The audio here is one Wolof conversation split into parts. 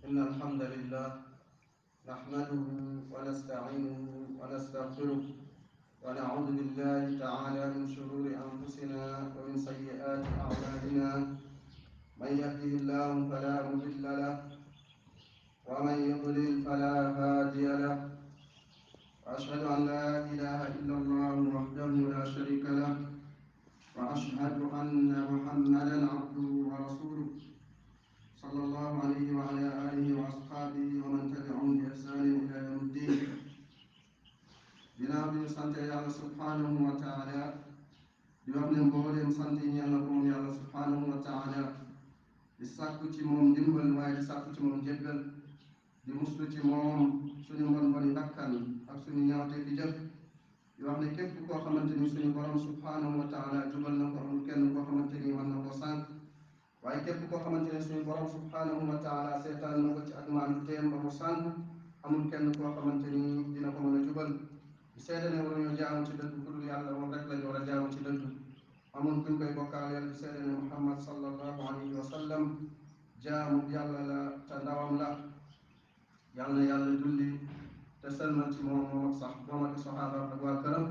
إن الحمد لله نحمده ونستعينه ونستغفره ونعوذ بالله تعالى من شرور أنفسنا ومن سيئات أعمالنا. من يهده الله فلا مضل له ومن يضلل فلا هادي له. وأشهد أن لا إله إلا الله وحده لا شريك له وأشهد أن محمدا عبده ورسوله صلى الله عليه وعلى آله وأصحابه ومن تبعهم بإحسان إلى يوم الدين. ginnaaw bi ñu sante yàlla subhanahu wa taala di wax ne mbooleem sant yi ñeel na ko moom yàlla subhanahu wa taala, di sàkku ci moom ndimbal waaye di sàkku ci moom jéggal, di muslu ci moom suñu mbon mboni bakkan ak suñu ñaawte fi jëf. di wax ne képp koo xamante ni suñu borom subhanahu wa taala jubal na ko, amul kenn koo xamante ni mën na ko sànq. waaye képp koo xamante ne suñu borom subhanahu wa taala seetaan na ko ci ak maanu teem ba mu sànq, amul kenn koo xamante ni dina ko mën a jubal. di seede ne waruñoo jaamu ci dëgg ku dul yàlla, moom rek lañu war a jaamu ci dëgg, amul kuñ koy bokkaaleel. di seede ne Muhammad sallallahu alayhi wa sallam jaamu yàlla la te ndawam la. yàlla na yàlla julli te selmal ci moom ak sax moom ak saxaabaam ak waa këram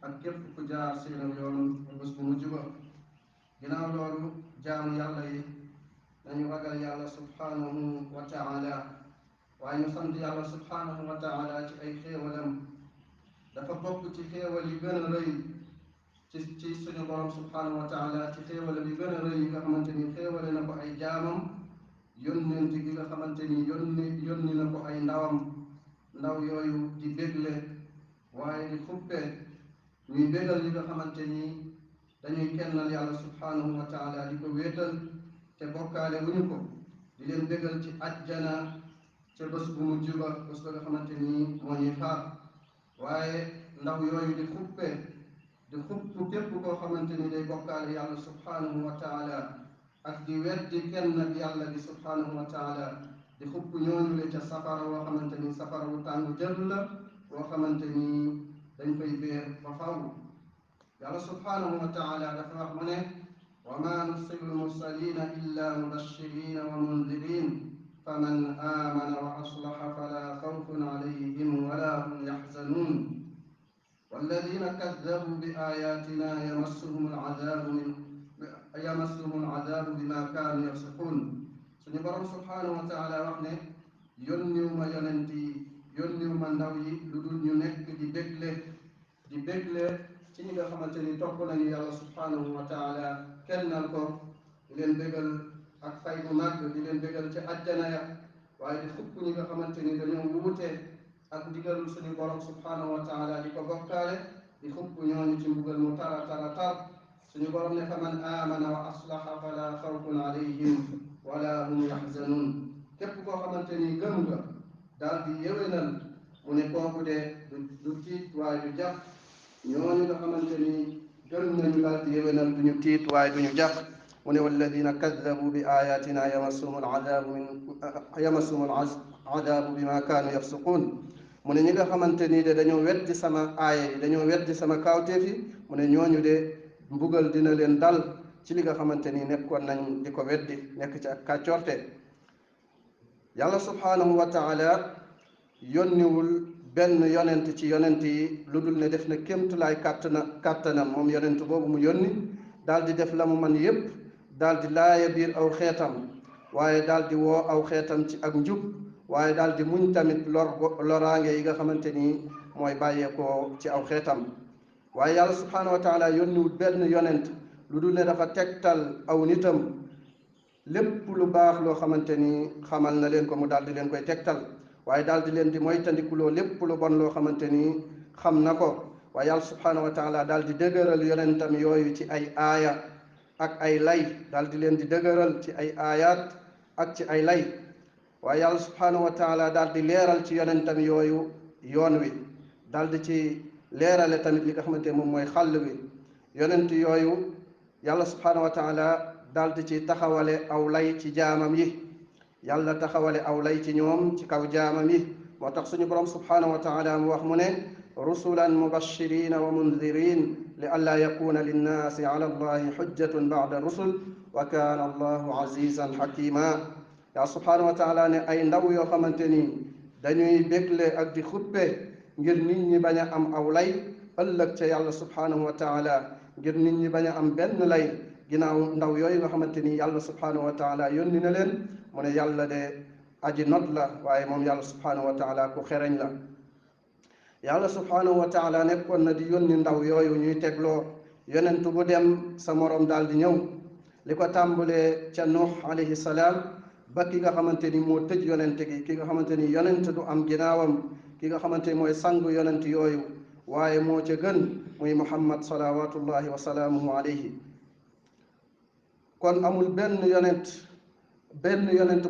ak képp ku jaar seenam yoon bés bu mujj ba. ginnaaw loolu jaamu yàlla yi nañu ragal yàlla subhanahu wa taala, waaye ñu sant yàlla subhanahu wa taala ci ay xéewalam. dafa bokk ci xéewal yi gën a rëy ci suñu borom subhanahu wa taala, ci xéewalam yi gën a rëy yi nga xamante ni xéewale na ko ay jaamam, yónnent gi nga xamante ni yónni na ko ay ndawam. ndaw yooyu di bégle waaye di xuppe, ñuy bégal yi nga xamante ni dañuy kennal yàlla subhanahu wa taala, di ko wéetal te bokkaale wuñu ko, di leen bégal ci ajjana ca bés bu mujj ba, bés ba nga xamante ni moo ñuy xaar. waaye ndaw yooyu di xuppe, di xupp képp koo xamante ni day bokkaale yàlla subhanahu wa taala ak di weddi kenn ak yàlla bi subhanahu wa taala, di xupp ñooñu le ca safara woo xamante ni safara wu tàng jël la, woo xamante ni dañ koy beer ba faw. yàlla subhanahu wa taala dafa wax mu ne wa ma nursilu lmursalina illa mubashirina wa mundirin faman amana wa aslaha fala xawfun alayhim wala hum yaxzanun walladina kaddabu bi ayatina yamassuhum aladabu bima kaanu yafsiqun. suñu borom subhanahu wa taala wax ne yónniw ma yonent yi, yónniw ma ndaw yi lu dul ñu nekk di bégle ci ñi nga xamante ni topp nañu yàlla subhanahu wa taala, kennal ko, di leen bégal ak fay bu màgg, di leen bégal ci ajjana ya. waaye di xupp ñi nga xamante ni dañoo wuute ak ndigalul suñu borom subhanahu wa taala, di ko bokkaale, di xupp ñooñu ci mbugal mu tara tar. suñu borom ne fa man amana wa aslaha fala xawfun alayhim wala hum yaxzanun. képp koo xamante ni gëm nga daal di yéwénal, mu ne kooku de du tiit waaye du jàpp. ñooñu nga xamante ni gëm nañu daal di yéwénal duñu tiit waaye duñu jàpp. mu ne walladina kaddabu bi ayatina yamassuhum aladabu bima kaanu yafsuqun. mu ne ñi nga xamante ni de dañoo weddi sama aaya yi, dañoo weddi sama kaawteef yi, mu ne ñooñu de mbugal dina leen dal ci li nga xamante ni nekkoon nañ di ko weddi, nekk ci ak kàccoorte. yàlla subhanahu wa taala yónniwul benn yonent ci yonent yi lu dul ne def na kémtulaay kàttanam moom yonent boobu mu yónni, daal di def la mu man yépp, daal di laaya biir aw xeetam, waaye daal di woo aw xeetam ci ak njub, waaye daal di muñ tamit loraange yi nga xamante ni mooy bàyyeekoo ci aw xeetam. waaye yàlla subhanahu wa taala yónniwul benn yonent lu dul ne dafa tegtal aw nitam lépp lu baax loo xamante ni xamal na leen ko, mu daal di leen koy tegtal, waaye daal di leen di moytandikuloo lépp lu bon loo xamante ni xam na ko. waaye yàlla subhanahu wa taala daal di dëgëral yonentam yooyu ci ay aaya ak ay lay, daal di leen di dëgëral ci ay aayaat ak ci ay lay. waaye yàlla subhanahu wa taala daal di leeral ci yonentam yooyu yoon wi, daal di ci leerale tamit li nga xamante moom mooy xàll wi. yonent yooyu yàlla subhanahu wa taala daal di ci taxawale aw lay ci jaamam yi, yàlla taxawale aw lay ci ñoom ci kaw jaamam yi. moo tax suñu borom subhanahu wa taala mu wax mu ne rusulan mubashirina wa mundirin li alla yakuna linnaasi ala allahi xujjatun bacda rusul wa kana allahu azizan xakima. yàlla subhanahu wa taala ne ay ndaw yoo xamante ni dañuy bégle ak di xuppe ngir nit ñi bañ a am aw lay ëllëg ca yàlla subhanahu wa taala, ngir nit ñi bañ a am benn lay ginnaaw ndaw yooyu nga xamante ni yàlla subhanahu wa taala yónni na leen. mu ne yàlla de aji not la waaye moom yàlla subhanahu wa taala ku xereñ la. yàlla subhanahu wa taala nekkoon na di yónni ndaw yooyu ñuy tegloo yonentu bu dem sa morom daal di ñëw, li ko tàmbalee ca nuux alayhi salaam ba ki nga xamante ni moo tëj yonente gi, ki nga xamante ni yonent du am ginnaawam, ki nga xamante ni mooy sangu yonent yooyu waaye moo ca gën muy muhammad salawatullahi wa salaamuhu alayhi. kon amul benn yonent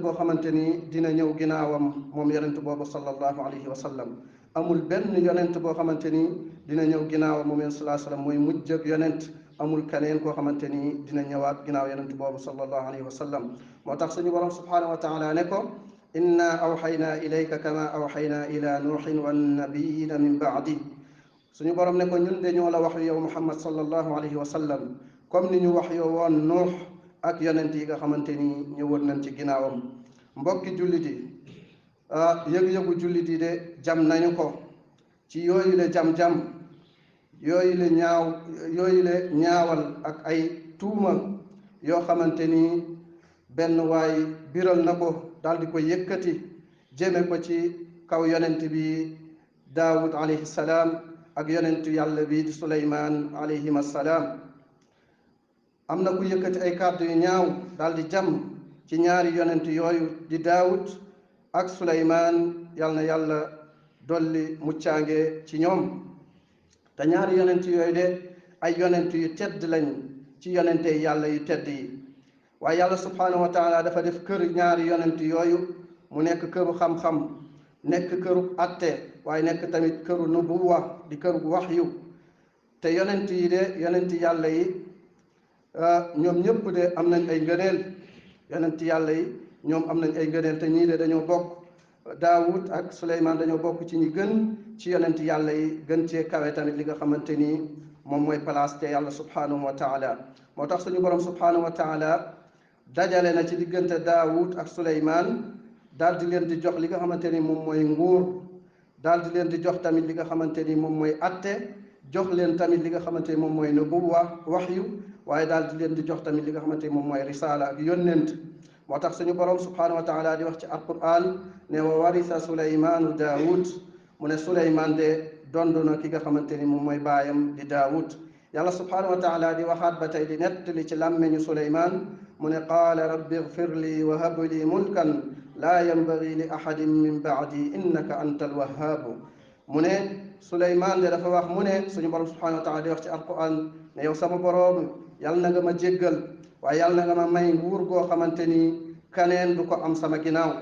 boo xamante ni dina ñëw ginnaawam moom yonent boobu sallallahu alayhi wa sallam. amul benn yonent boo xamante ni dina ñëw ginnaawam moom sallallahu alayhi wa sallam mooy mujj ak yonent. amul keneen koo xamante ni dina ñëwaat ginnaaw yonent boobu sallallahu alayhi wa sallam. moo tax suñu borom subhanahu wa taala ne ko inna awxaynaa ilayka kama awxaynaa ila nuuxin wannabiyina min baadi. suñu borom ne ko ñun de ñoo la wax yow muhammad sallallahu alayhi wa sallam comme ni ñu wax yow woon nuux ak yonent yi nga xamante ni ñëwoon nañ ci ginnaawam. mbokki jullit yi, yëg-yëgu jullit yi de jam nañu ko ci yooyu le jam-jam, yooyu le ñaawal ak ay tuuma yoo xamante ni benn waay biral na ko daal di ko yëkkati jëme ko ci kaw yonent bi daawud alayhi salaam ak yonent yàlla bi di suleymaan alayhim assalaam. am na ku yëkkati ay kàddu yu ñaaw daal di jam ci ñaari yonent yooyu di daawud ak suleymaan, yal na yàlla dolli muccaange ci ñoom. te ñaari yonent yooyu de ay yonent yu tedd lañ ci yonente yàlla yu tedd yi, waaye yàlla subhanahu wa taala dafa def kër ñaari yonent yooyu mu nekk këru xam-xam, nekk këru atte, waaye nekk tamit këru nubuwa di këru waxyu. te yonent yi de yonent yàlla yi ñoom ñëpp de am nañ ay ngëneel. yonent yàlla yi ñoom am nañ ay ngëneel, te ñii de dañoo bokk, daawud ak suleymaan dañoo bokk ci ñi gën ci yonent yàlla yi, gën cee kawe tamit li nga xamante ni moom mooy place te yàlla subhanahu wa taala. moo tax suñu borom subhanahu wa taala dajale na ci diggante daawud ak suleymaan, daal di leen di jox li nga xamante ni moom mooy nguur, daal di leen di jox tamit li nga xamante ni moom mooy atte, jox leen tamit li nga xamante ni moom mooy nubuwa waxyu, waaye daal di leen di jox tamit li nga xamante ni moom mooy risaala ak yónnent. moo tax suñu borom subhanahu wa taala di wax ci alquran ne wa warisa suleymaanu daawud. mu ne suleymaan de dond na ki nga xamante ni moom mooy baayam di daawud. yàlla subhanahu wa taala di waxaat ba tey di nettali ci làmmeñu suleymaan mu ne qaala rabbi igfir li wa hab li mulkan laa yanbagi li ahadin min baadi innaka anta alwahaabu. mu ne suleymaan de dafa wax mu ne suñu borom subhanahu wa taala di wax ci alquran ne yow sama borom yàlla na nga ma jéggal, waaye yàlla na nga ma may nguur goo xamante ni kaneen du ko am sama ginnaaw,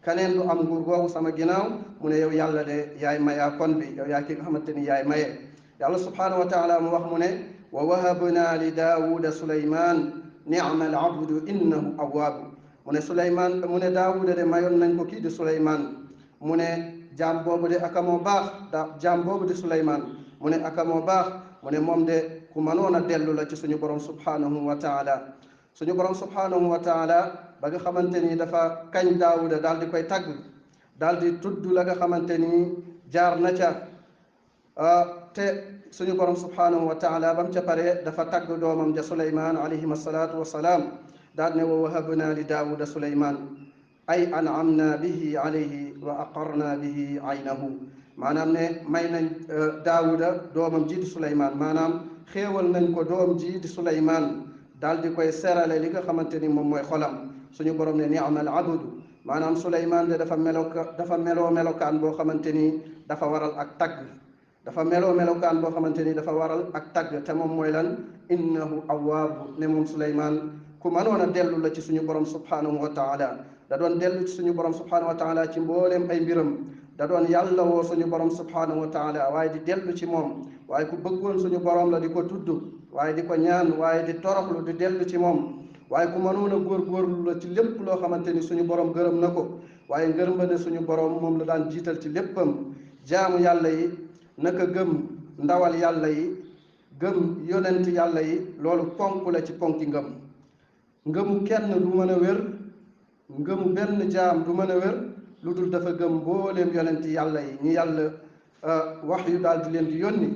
kaneen du am nguur googu sama ginnaaw. mu ne yow yàlla de yaay mayaa kon bi, yow yaay ki nga xamante ni yaay maye. yàlla subhanahu wa taala mu wax mu ne wa wahabna li daawuda suleyman nicma al abdu innahu awaabu. mu ne suleymaan mu ne daawuda de mayoon nañ ko kii di suleymaan. mu ne jaam boobu de aka moo baax, jaam boobu di suleymaan mu ne aka moo baax. mu ne moom de ku mënoon a dellu la ci suñu borom subhanahu wa taala. suñu borom subhanahu wa taala ba nga xamante ni dafa kañ daawuda daal di koy tagg, daal di tudd la nga xamante ni jaar na ca, te suñu borom subhanahu wa taala bam ca pare dafa tagg doomam ja suleymaan alayhim asalaatu wasalaam, daal ne wa wahabna li daawuda suleymaan ay an'amna bihi alayhi wa aqarna bihi aynahu. maanaam ne may nañ daawuda doomam ji di suleymaan, maanaam xéewal nañ ko doom ji di suleymaan, daal di koy serale li nga xamante ni moom mooy xolam. suñu borom ne ni'mal abdu, maanaam suleymaan de dafa meloo melokaan boo xamante ni dafa waral ak tagg, dafa meloo melokaan boo xamante ni dafa waral ak tagg, te moom mooy lan innahu awwaabu. ne moom suleymaan ku mënoon a dellu la ci suñu borom subhanahu wa taala, da doon dellu ci suñu borom subhanahu wa taala ci mbooleem ay mbiram, da doon yàlla woo suñu borom subhanahu wa taala waaye di dellu ci moom, waaye ku bëggoon suñu borom la di ko tudd, waaye di ko ñaan, waaye di toroxlu di dellu ci moom, waaye ku mënoon a góorgóorlu la ci lépp loo xamante ni suñu borom gërëm na ko, waaye ngërëm ne suñu borom moom la daan jiital ci léppam. jaamu yàlla yi naka gëm ndawal yàlla yi, gëm yonent yàlla yi, loolu ponk la ci ponki ngëm. ngëmu kenn du mën a wér ngëmu benn jaam du mën a wér lu dul dafa gëm mbooleem yonenti yàlla yi ñi yàlla wax yu daal di leen di yónni.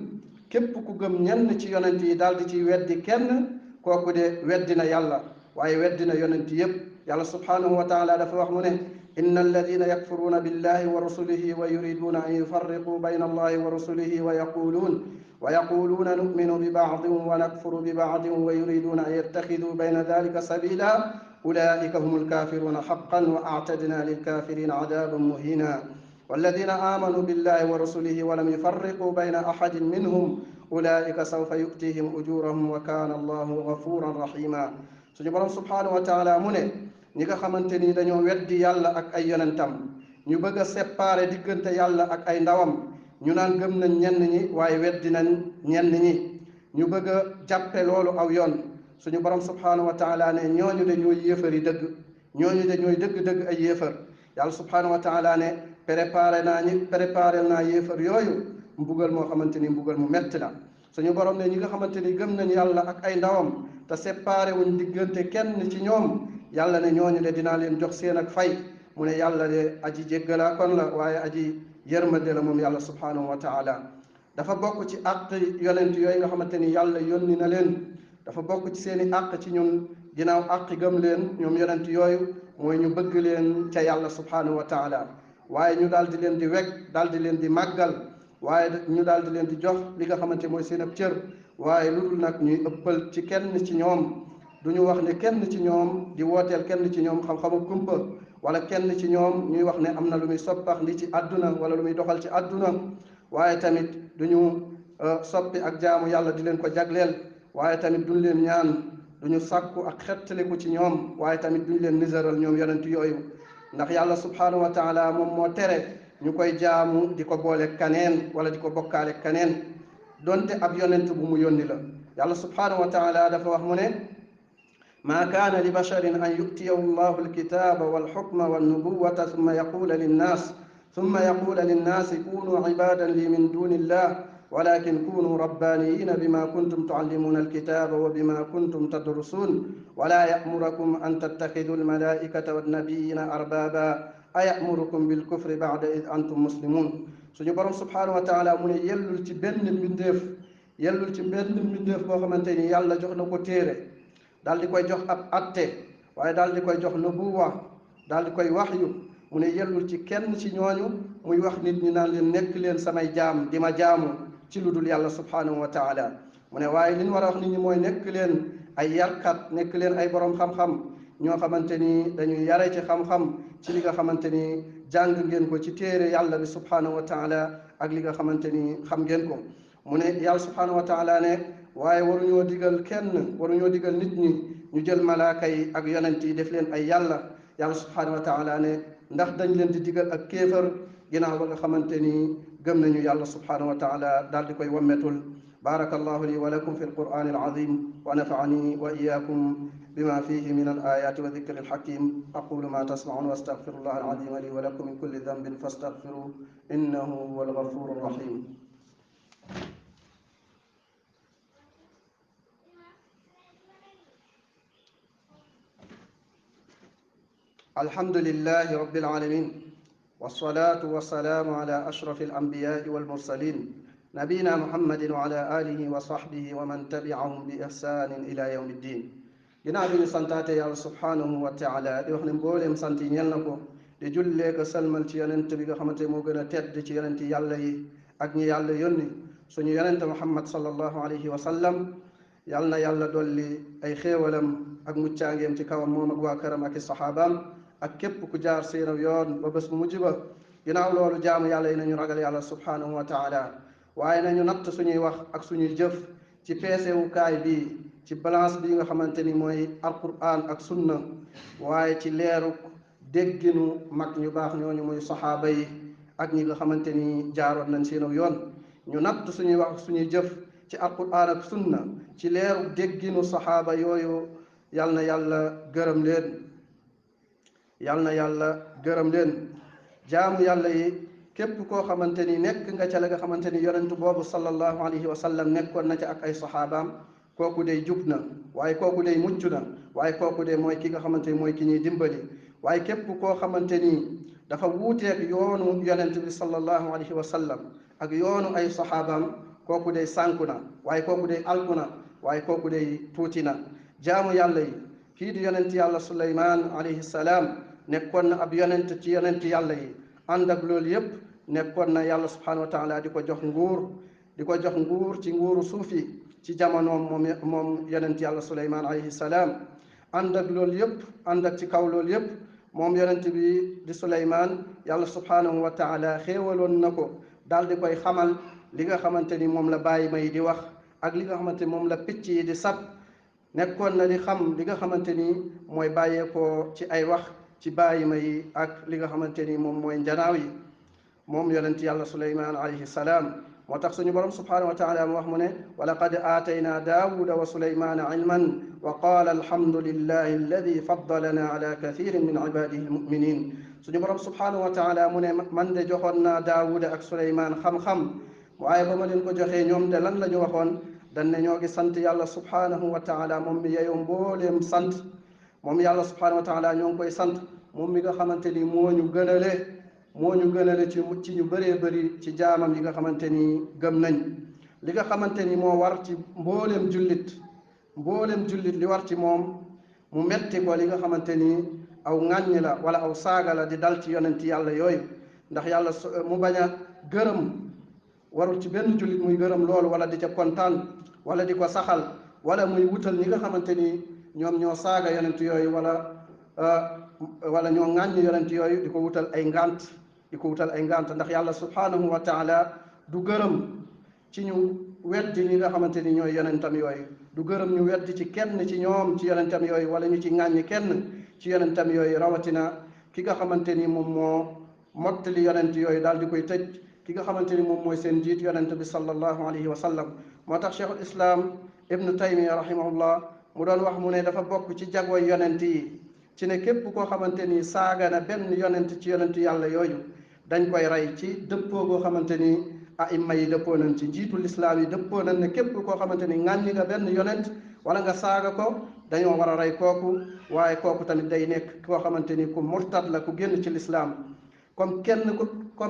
képp ku gëm ñenn ci yonent yi daal di ciy weddi kenn kooku de weddina yàlla waaye weddina yonent yépp. yàlla subhanahu wa taala dafa wax mu ne inna alladina yakfuruuna billahi wa rusulihi wa yuriduna an yufarriqu bayna allahi wa rusulihi wa yaquluuna numinu bi baadin wa nakfuru bi baadin wa yuriduna an yattaxiduu bayna dalika sabila ulaika hum alkafiruna xaqan wa actadna lilkafirina cadaban muhina والذين آمنوا بالله ورسله ولم يفرقوا بين أحد منهم أولئك سوف يؤتيهم أجورهم وكان الله غفورا رحيما. suñu borom subhanahu wa taala mu ne ñi nga xamante ni dañoo weddi yàlla ak ay yonentam ñu bëgg a séparer diggante yàlla ak ay ndawam ñu naan gëm nañ ñenn ñi waaye weddi nañ ñenn ñi ñu bëgg a jàppe loolu aw yoon suñu borom subhanahu wa taala ne ñooñu de ñooy yéefar yi dëgg ñooñu de ñooy dëgg-dëgg ay yéefar. yàlla subhanahu wa taala ne préparé naa yéefar yooyu mbugal moo xamante ni mbugal mu metti la. suñu borom ne ñi nga xamante ni gëm nañ yàlla ak ay ndawam te séparé wuñ diggante kenn ci ñoom yàlla ne ñooñu de dinaa leen jox seen ak fay. mu ne yàlla de aji jéggalaa kon la waaye aji yërmande la moom yàlla subhanahu wa taala. dafa bokk ci àq yonent yooyu nga xamante ni yàlla yónni na leen dafa bokk ci seeni àq ci ñun ginnaaw àq gëm leen ñoom yonent yooyu mooy ñu bëgg leen ca yàlla subhanahu wa taala waaye ñu daal di leen di wekk daal di leen di màggal waaye ñu daal di leen di jox li nga xamante mooy seen ab cër waaye lu dul nag ñuy ëppal ci kenn ci ñoom du ñu wax ne kenn ci ñoom di wooteel kenn ci ñoom xam-xamu kumpa wala kenn ci ñoom ñuy wax ne am na lu muy soppax li ci àdduna wala lu muy doxal ci àdduna waaye tamit du ñu soppi ak jaamu yàlla di leen ko jagleel waaye tamit duñ leen ñaan duñu sàkku ak xettaliku ci ñoom waaye tamit duñ leen nisaral ñoom yonent yooyu ndax yàlla subhanahu wa taala moom moo tere ñu koy jaamu di ko boole kaneen wala di ko bokkaale kaneen donte ab yonent bu mu yónni la. yàlla subhanahu wa taala dafa wax mu ne maa kaana li basharin an yutiyahu llahu alkitaba walxukma wannubuwata summa yaqula linnaasi kunu ibadan li min duni illah walakin kunu rabbaniyina bima kuntum tuallimuna alkitaba wa bima kuntum tadrusun wala yamurakum an tattaxidu almalaikata wannabiyina arbaba ayamurukum bilkufri bada id antum muslimun. suñu borom subhanahu wa taala mu ne yellul ci benn mbindeef boo xamante ni yàlla jox na ko téere daal di koy jox ab atte waaye daal di koy jox nubuwa daal di koy waxyu mu ne yellul ci kenn ci ñooñu muy wax nit ñi naan leen nekk leen samay jaam di ma jaamu ci lu dul yàlla subhanahu wa taala. mu ne waaye li ñu war a wax nit ñi mooy nekk leen ay yarkat nekk leen ay borom xam-xam ñoo xamante ni dañuy yare ci xam-xam ci li nga xamante ni jàng ngeen ko ci téere yàlla bi subhanahu wa taala ak li nga xamante ni xam ngeen ko. mu ne yàlla subhanahu wa taala ne waaye waruñoo digal nit ñi ñu jël malaaka yi ak yonent yi def leen ay yàlla. yàlla subhanahu wa taala ne ndax dañ leen di digal ak kéefar ginnaaw ba nga xamante ni gëm nañu yàlla subhanahu wa taala daal di koy wammetul. بارك الله لي ولكم في القرآن العظيم ونفعني وإياكم بما فيه من الآيات وذكر الحكيم أقول ما تسمعون واستغفر الله العظيم لي ولكم من كل ذنب فاستغفروه إنه هو الغفور الرحيم. الحمد لله رب العالمين والصلاة والسلام على أشرف الأنبياء والمرسلين نبينا محمد وعلى آله وصحبه ومن تبعهم بإحسان إلى يوم الدين. ginnaaw bi ñu santaate yàlla subhanahu wa taala di wax ne mbooleem sant yi ñel na ko di jullee ko salmal ci yonent bi nga xamante moo gën a tedd ci yonent yàlla yi ak ñi yàlla yónni suñu yonent muhammad sallallahu alayhi wa sallam yàlla na yàlla dolli ay xéewalam ak muccaangeem ci kawam moom ak waa këram ak i saxaabaam ak képp ku jaar seenu yoon ba bés bu mujj ba. ginnaaw loolu jaamu yàlla yi nañu ragal yàlla subhanahu wa taala waaye nañu natt suñuy wax ak suñuy jëf ci peesewukaay bi ci balance bi nga xamante ni mooy alquran ak sunna waaye ci leeru dégginu mag ñu baax ñooñu muy saxaaba yi ak ñi nga xamante ni jaaroon nañ seenu yoon. ñu natt suñuy wax ak suñuy jëf ci alquran ak sunna ci leeru dégginu saxaaba yooyu yal na yàlla gërëm leen jaamu yàlla yi képp koo xamante ni nekk nga ca la nga xamante ni yonent boobu sallallahu alayhi wa sallam nekkoon na ca ak ay saxaabaam kooku day jub na waaye kooku day mucc na waaye kooku day mooy ki nga xamante ni mooy ki ñuy dimbali waaye képp koo xamante ni dafa wuuteeg yoonu yonent bi sallallahu alayhi wa sallam ak yoonu ay saxaabaam kooku day sànku na waaye kooku day alku na waaye kooku day tuuti na jaamu yàlla yi kii di yonent yàlla Suleymaan alayhi salaam nekkoon na ab yonent ci yonent yàlla yi ànd ak loolu yépp nekkoon na yàlla subhanahu wa taala di ko jox nguur ci nguuru suufi ci jamonoom moom yonent yàlla Suleymaan alayhi salaam ànd ak loolu yépp ànd ak ci kaw loolu yépp moom yonent bi di Suleymaan yàlla subhanahu wa taala xéewaloon na ko daal di koy xamal li nga xamante ni moom la bàyyi may di wax ak li nga xamante ni moom la picc yi di sab nekkoon na di xam li nga xamante ni mooy bàyyeekoo ci ay wax ci bàyyi may ak li nga xamante ni moom mooy njanaaw yi moom yonent yàlla Suleymaan alayhi salaam moo tax suñu borom subhanahu wa taala mu wax mu ne wa laqad aataynaa daawuda wa Suleymaana ilman wa qaala alhamdulillahi alladi faddalana ala kathirin min ibadihi almuminin suñu borom subhanahu wa taala mu ne man de joxoon naa daawuda ak Suleymaan xam-xam waaye ba ma leen ko joxee ñoom de lan la ñu waxoon dañ ne ñoo ngi sant yàlla subhanahu wa taala moom mi yeyoo mbooleem sant moom yàlla subhanahu wa taala ñoo ngi koy sant moom mi nga xamante ni moo ñu gënale ci ñu bëree bëri ci jaamam yi nga xamante ni gëm nañ li nga xamante ni moo war ci mbooleem jullit li war ci moom mu metti ko li nga xamante ni aw ŋàññ la wala aw saaga la di dal ci yonent yàlla yooyu ndax yàlla mu bañ a gërëm warul ci benn jullit muy gërëm loolu wala di ca kontaan wala di ko saxal wala muy wutal ñi nga xamante ni ñoom ñoo saaga yonent yooyu wala ñoo ŋàññ yonent yooyu di ko wutal ay ngant ndax yàlla subhanahu wa taala du gërëm ci ñu weddi ñi nga xamante ni ñooy yonentam yooyu du gërëm ñu weddi ci kenn ci ñoom ci yonentam yooyu wala ñu ci ŋàññ kenn ci yonentam yooyu rawatina ki nga xamante ni moom moo mottali yonent yooyu daal di koy tëj ki nga xamante ni moom mooy seen njiit yonent bi sallallahu alayhi wa sallam moo tax cheikhul islam ibnu taymiya rahimahullah mu doon wax mu ne dafa bokk ci jagooy yonent yi ci ne képp koo xamante ni saaga na benn yonent ci yonent yàlla yooyu dañ koy rey ci dëppoo goo xamante ni aimma yi dëppoo nañ ci njiitul islaam yi dëppoo nañ ne képp koo xamante ni ŋàññi nga benn yonent wala nga saaga ko dañoo war a rey kooku waaye kooku tamit day nekk koo xamante ni ku murtad la ku génn ci lislaam comme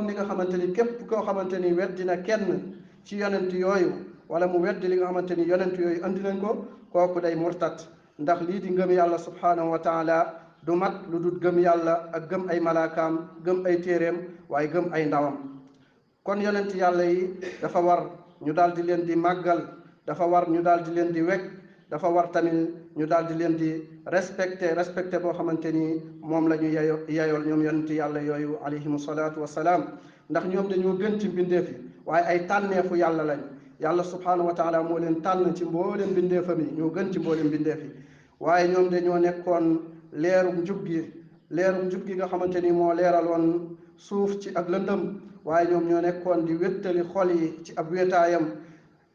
ni nga xamante ni képp koo xamante ni weddi na kenn ci yonent yooyu wala mu weddi li nga xamante ni yonent yooyu andi nañ ko kooku day murtad ndax lii di ngëm yàlla subhanahu wa taala du mat lu dul gëm yàlla ak gëm ay malaakaam gëm ay téeréem waaye gëm ay ndawam kon yonent yàlla yi dafa war ñu daal di leen di màggal dafa war ñu daal di leen di wekk dafa war tamit ñu daal di leen di respecté boo xamante ni moom la ñu yeyool ñoom yonent yàlla yooyu alayhimu salaatu wasalaam ndax ñoom dañoo gën ci mbindeef yi waaye ay tànneefu yàlla lañ yàlla subhanahu wa taala moo leen tànn ci mboolem mbindeefam yi ñoo gën ci mboolem mbindeef yi waaye ñoom dañoo nekkoon leerug njub gi nga xamante ni moo leeraloon suuf ci ak lëndëm waaye ñoom ñoo nekkoon di wéttali xol yi ci ab wéetaayam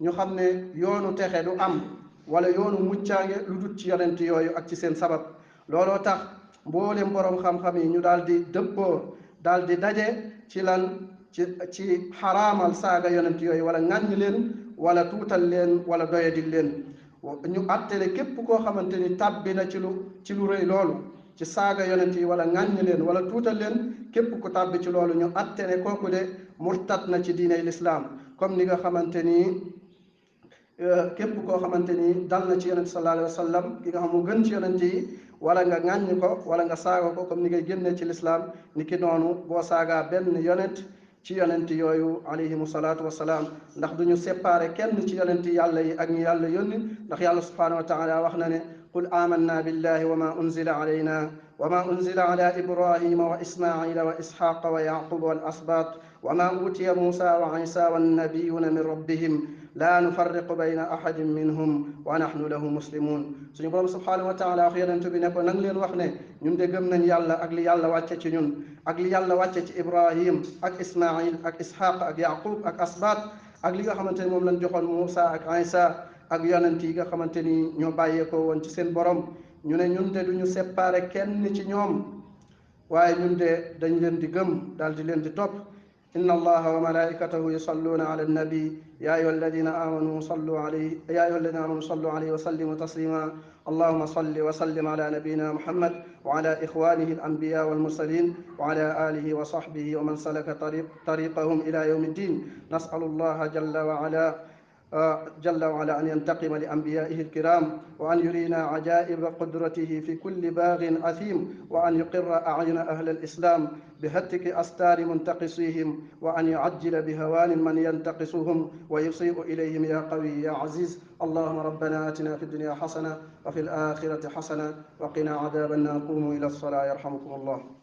ñu xam ne yoonu texe du am wala yoonu muccaange lu dut ci yonent yooyu ak ci seen sabab looloo tax mboolem borom xam-xam yi ñu daal di dëppoo daal di daje ci ci xaraamal saaga yonent yooyu wala ŋàññ leen wala tuutal leen wala doyadil leen ñu attele képp koo xamante ni tàbbi na ci lu rëy loolu ci saaga yonent yi wala ŋàññ leen wala tuutal leen képp ku tàbbi ci loolu ñu attene kooku de murtat na ci diiney lislaam comme ni nga xamante ni képp koo xamante ni dal na ci yonent sallallahu alayhi wa sallam ki nga xam mu gën ci yonent yi wala nga ŋàññ ko wala nga saaga ko comme ni ngay génnee ci lislaam ni ki noonu boo saagaa benn yonent ci yonent yooyu alayhimu salaatu wasalaam ndax du ñu séparé kenn ci yonent yàlla yi ak ñu yàlla yónni ndax yàlla subhanahu wa taala wax na ne qul amanna billahi wa ma unzila alayna wa ma unzila ala ibrahima wa ismaila wa ishaqa wa yaquba wal asbat wa ma utiya musa wa isa wannabiyuna min rabbihim la nufarriqu bayna ahadin minhum wa nahnu lahu muslimun suñu borom subhanahu wa taala wax yonent bi ne ko nang leen wax ne ñun de gëm nañ yàlla ak li yàlla wàcce ci ñun ak li yàlla wàcce ci ibrahim ak ismail ak ishaq ak yaqub ak asbat ak li nga xamante ni moom lañ joxoon musa ak isa ak yonent yi nga xamante ni ñoo bàyyeekoo woon ci seen borom ñu ne ñun de duñu séparé kenn ci ñoom waaye ñun de dañ leen di gëm daal di leen di topp إن الله وملائكته يصلون على النبي يا أيها الذين آمنوا صلوا عليه وسلموا تسليما. اللهم صل وسلم على نبينا محمد وعلى إخوانه الأنبياء والمرسلين وعلى آله وصحبه ومن سلك طريقهم إلى يوم الدين. نسأل الله جل وعلا أن ينتقم لأنبيائه الكرام، وأن يرينا عجائب قدرته في كل باغ أثيم، وأن يقر أعين أهل الإسلام بهتك أستار منتقصيهم، وأن يعجل بهوان من ينتقصهم ويسيء إليهم يا قوي يا عزيز. اللهم ربنا آتنا في الدنيا حسنة وفي الآخرة حسنة وقنا عذاب النار. قوموا إلى الصلاة يرحمكم الله.